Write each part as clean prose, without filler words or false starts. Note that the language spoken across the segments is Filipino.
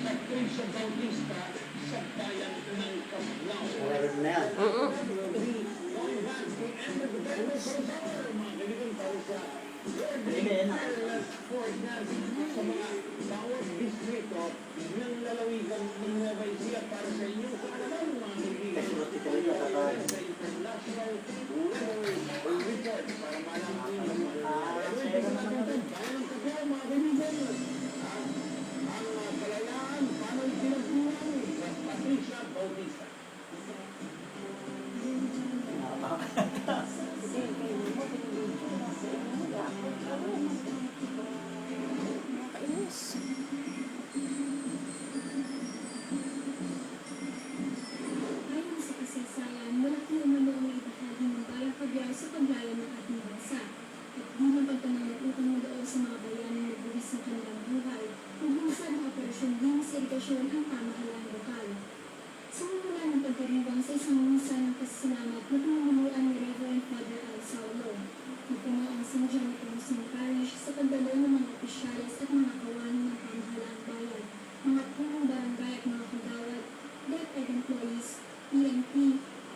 Patricia Bautista sa bayan ng Cablao. Meron na yan. Hindi na. Sa mga bawat distrito ng lalawigan ng Nueva Ecija para sa inyong kaalaman, mga kaibigan. Sa international weather report para malaman ng mga bayan ng Cablao, mga kaibigan. Ang kalayaan, paano itinagpunan sa Patricia Bautista. Ayon sa kasaysayan, malaki umano ang ibahagi ng bayang Cablao sa paglayan ng ating bansa. At di na pagtanong ng utang na loob sa mga bayanang nagbuwis ng kanilang buhay, kung minsan ang operasyon din sa irigasyon ang pamahalaan lokal. Simula ng pagkariwang sa isang misa ng pasasalamat na pinamumulan ni Reverend Father Al Saulo. Nagpuno ang St. John Nepomuceno Parish sa pagdalo ng mga opisyalis at mga kawani ng pamahalaang bayan, mga punong barangay at mga kagawad, DepEd employees, PNP,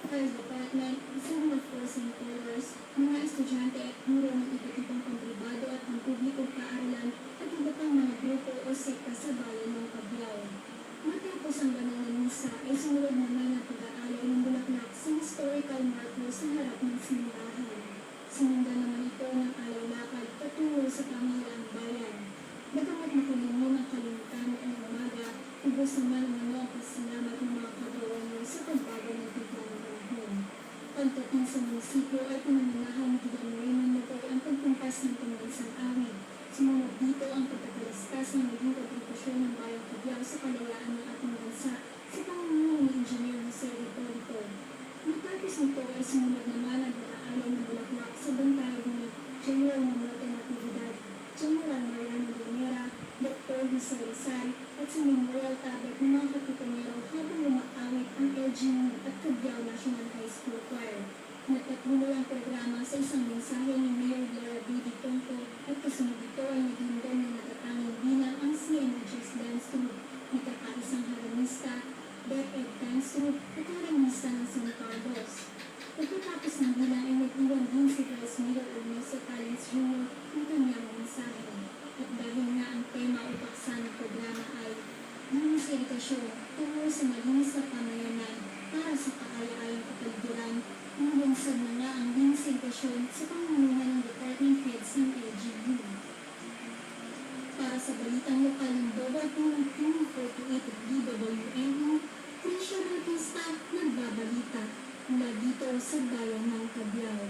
Fire Department, Civil Force and Colors, mga estudyante at guro ng iba't ibang pampribado at pampublikong paaralan at iba pang mga grupo o sekta sa bayan ng Cablao. Matapos ang banal na misa ay sumunod naman ang pag-aalay ng bulaklak sa historical marker sa harap ng simbahan. Sinundan naman ito ng alay-lakad patungo sa pamahalaang bayan. Bagamat makulimon ang kalimutan noong umaga, ubos naman ang ang pasalamat ng mga kagawanan sa pagbago ng tignan ng panahon. Pagdating sa munisipyo ay pinananahan ni Gideon Raymond Natoy ang pagkumpas ng pambansang awit. Sumunod dito ang pagkakalastas ng naging kontribusyon ng bayang Cablao sa kalayaan ng ating bansa sa pamumuno ni Engineer Jose Ripolito. Matapos nito ay sumunod naman ang pag-aalay ng bulaklak sa bantayan ni General Manuel Natividad, General Mariano Guimera, Dr. Jose Rizal at sa Memorial Tablet ng mga kapitanero habang lumaawit ang LGU at Cablao National High School Choir. Nagpatuloy ang programa sa isang mensahe ni Mayor Lara Bibi Tongko at kasunod ito ay naghindan ng natatanging bilang ang CNHS Dance Troupe, ikakaisang haramista, DepEd Dance Troupe at haramista ng San Carlos. Pagkatapos ng bilang ay nag-iwan din si Vice Mayor Ernesto Talens Jr. ng kanyang mensahe. At dahil nga ang tema o paksa ng programa ay linis edukasyon tungo sa malinis na pamayanan para sa kaaya-ayang kapaligiran, nilansad na nga ang linis edukasyon sa pamumuno ng Department Heads ng LGU. Para sa balitang lokal ng Double 248 at DWNU, Trisha Bautista nagbabalita mula dito sa bayan ng Cablao.